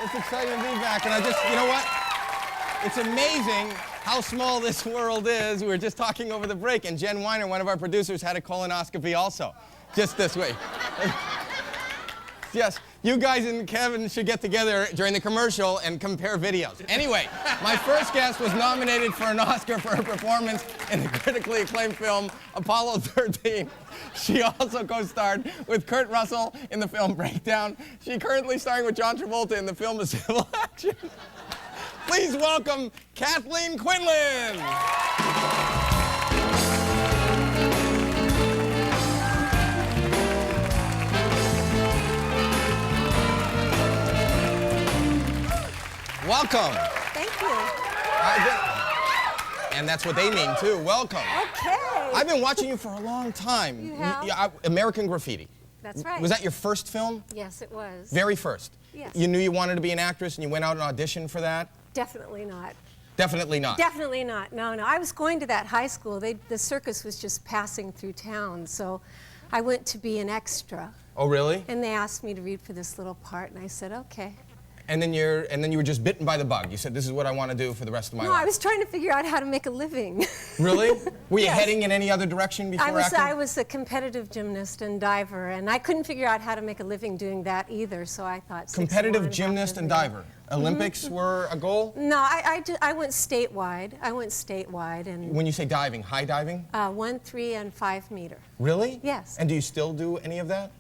It's exciting to be back, and I just, you know what? It's amazing how small this world is. We were just talking over the break, and Jen Weiner, one of our producers, had a colonoscopy also, just this week. Yes, you guys and Kevin should get together during the commercial and compare videos. Anyway, my first guest was nominated for an Oscar for her performance in the critically acclaimed film Apollo 13. She also co-starred with Kurt Russell in the film Breakdown. She's currently starring with John Travolta in the film A Civil Action. Please welcome Kathleen Quinlan. Welcome. Thank you. And that's what they mean, too. Welcome. Okay. I've been watching you for a long time. You have? American Graffiti. That's right. Was that your first film? Yes, it was. Very first? Yes. You knew you wanted to be an actress and you went out and auditioned for that? Definitely not. Definitely not? Definitely not. No, no. I was going to that high school. The circus was just passing through town, so I went to be an extra. Oh, really? And they asked me to read for this little part, and I said, okay. And then you were just bitten by the bug. You said, this is what I want to do for the rest of my life. No, I was trying to figure out how to make a living. Really? Were you Yes. heading in any other direction before acting? I was a competitive gymnast and diver, and I couldn't figure out how to make a living doing that either, so I thought... Competitive gymnast and diver. Olympics were a goal? No, I went statewide. I went statewide. And When you say diving, high diving? 1, 3, and 5 meter. Really? Yes. And do you still do any of that?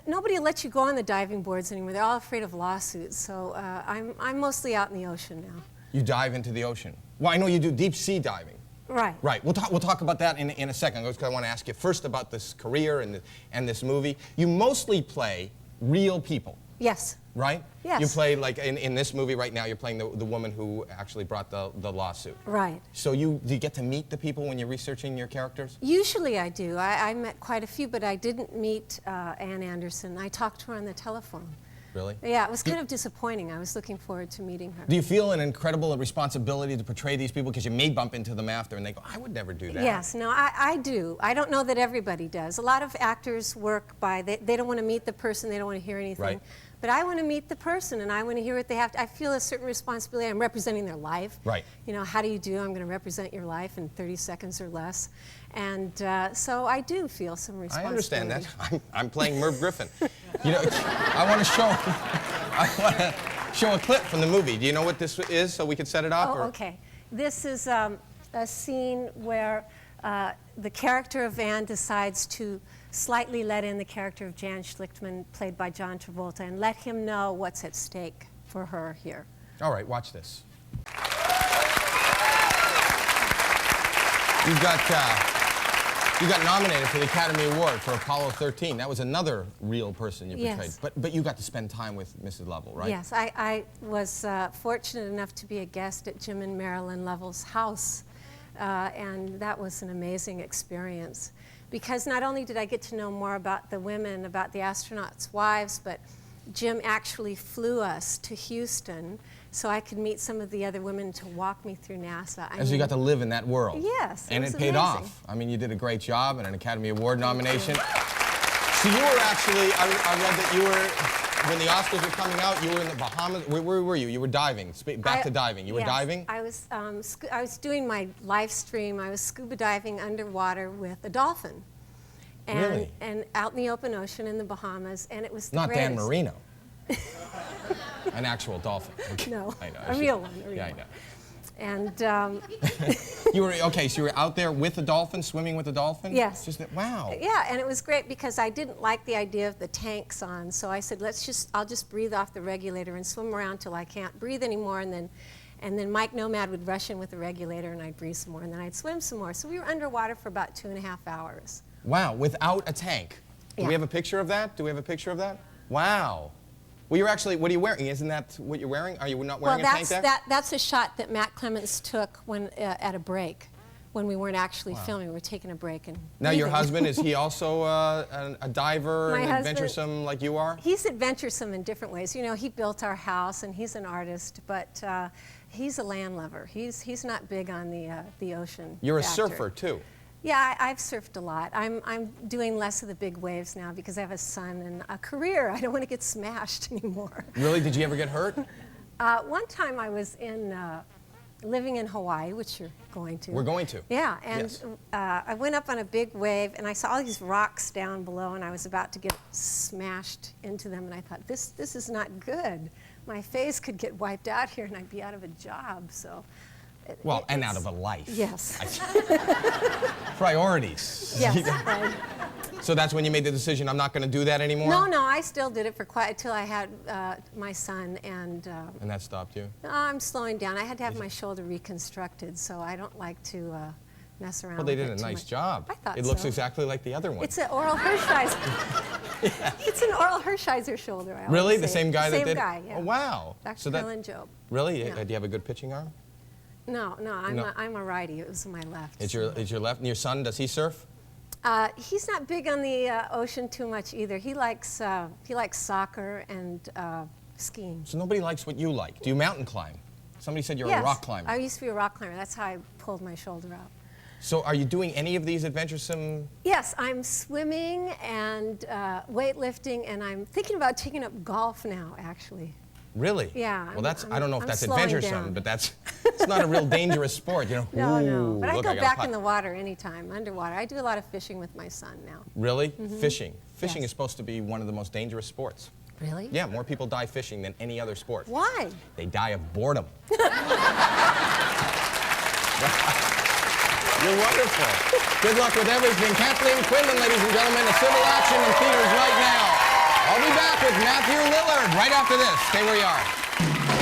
Nobody lets you go on the diving boards anymore. They're all afraid of lawsuits, so I'm mostly out in the ocean now. You dive into the ocean. Well, I know you do deep sea diving. Right. Right. We'll talk about that in a second, because I want to ask you first about this career and this movie. You mostly play real people. Yes. Right? Yes. You play, like, in this movie right now, you're playing the woman who actually brought the lawsuit. Right. So do you get to meet the people when you're researching your characters? Usually I do. I met quite a few, but I didn't meet Ann Anderson. I talked to her on the telephone. Really? Yeah, it was kind of disappointing. I was looking forward to meeting her. Do you feel an incredible responsibility to portray these people? Because you may bump into them after and they go, I would never do that. Yes, no, I do. I don't know that everybody does. A lot of actors work by, they don't want to meet the person, they don't want to hear anything. Right. But I want to meet the person and I want to hear what they have to, I feel a certain responsibility. I'm representing their life. Right. You know, how do you do? I'm going to represent your life in 30 seconds or less. And so I do feel some responsibility. I understand that. I'm playing Merv Griffin. You know, I want to show a clip from the movie. Do you know what this is, so we can set it up? Oh, okay. This is a scene where the character of Anne decides to slightly let in the character of Jan Schlichtman, played by John Travolta, and let him know what's at stake for her here. All right, watch this. You got nominated for the Academy Award for Apollo 13. That was another real person you portrayed. Yes. But you got to spend time with Mrs. Lovell, right? Yes, I was fortunate enough to be a guest at Jim and Marilyn Lovell's house, and that was an amazing experience. Because not only did I get to know more about the women, about the astronauts' wives, but Jim actually flew us to Houston so I could meet some of the other women to walk me through NASA. So you got to live in that world. Yes, and it paid amazing. off. I mean, you did a great job and an Academy Award nomination. So you were actually, I read that you were, when the Oscars were coming out, you were in the Bahamas. Where were you? You were diving. Back to diving. You were diving? I was doing my live stream. I was scuba diving underwater with a dolphin. And, Really? And out in the open ocean in the Bahamas, and it was the Not Dan greatest. Marino. An actual dolphin. No, I know. a real one. Yeah, I know. And You were, okay, so you were out there with a dolphin, swimming with a dolphin? Yes. Just, wow. yeah, and it was great because I didn't like the idea of the tanks on, so I said, I'll just breathe off the regulator and swim around till I can't breathe anymore, and then Mike Nomad would rush in with the regulator and I'd breathe some more, and then I'd swim some more. So we were underwater for about 2.5 hours. Wow, without a tank. Do we have a picture of that? Do we have a picture of that? Wow. Well, you're actually, what are you wearing? Isn't that what you're wearing? Are you not wearing a tank there? That's a shot that Matt Clements took when at a break, when we weren't actually filming. We were taking a break and Now, your breathing. husband, is he also a diver My and husband- adventuresome like you are? He's adventuresome in different ways. You know, he built our house and he's an artist, but he's a land lover. He's not big on the ocean. You're a factor. surfer, too. Yeah, I've surfed a lot. I'm doing less of the big waves now because I have a son and a career. I don't want to get smashed anymore. Really? Did you ever get hurt? One time I was living in Hawaii, which you're going to. We're going to. Yeah, and Yes. I went up on a big wave and I saw all these rocks down below and I was about to get smashed into them and I thought, this is not good. My face could get wiped out here and I'd be out of a job, so. Well, and out of a life. Yes. Priorities. Yes. Right. So that's when you made the decision, I'm not going to do that anymore? No, I still did it for quite until I had my son, and And that stopped you? I'm slowing down. I had to have my shoulder reconstructed, so I don't like to mess around. Well, they with did it a too nice much. job. I thought it looks so. exactly like the other one. It's an Oral Hershiser. It's an Oral Hershiser shoulder. I always Really? The say. same guy that Same did it? guy, yeah. Oh, wow. Dr. So that- Quinlan Job. Really? Yeah. Do you have a good pitching arm? No, No. I'm a righty. It was my left. Is your left? And your son, does he surf? He's not big on the ocean too much either. He likes soccer and skiing. So nobody likes what you like. Do you mountain climb? Somebody said you're a rock climber. I used to be a rock climber. That's how I pulled my shoulder out. So are you doing any of these adventuresome? Yes, I'm swimming and weightlifting, and I'm thinking about taking up golf now, actually. Really? Yeah. Well, I don't know if I'm that's slowing adventuresome, down. but it's not a real dangerous sport, you know. No, Ooh, but I look, go got a back putt. in the water anytime, underwater. I do a lot of fishing with my son now. Really? Fishing. Fishing Yes. is supposed to be one of the most dangerous sports. Really? Yeah, more people die fishing than any other sport. Why? They die of boredom. You're wonderful. Good luck with everything. Kathleen, Quinlan, ladies and gentlemen, a civil action in theaters right now. I'll be back with Matthew Lillard right after this. Stay where you are.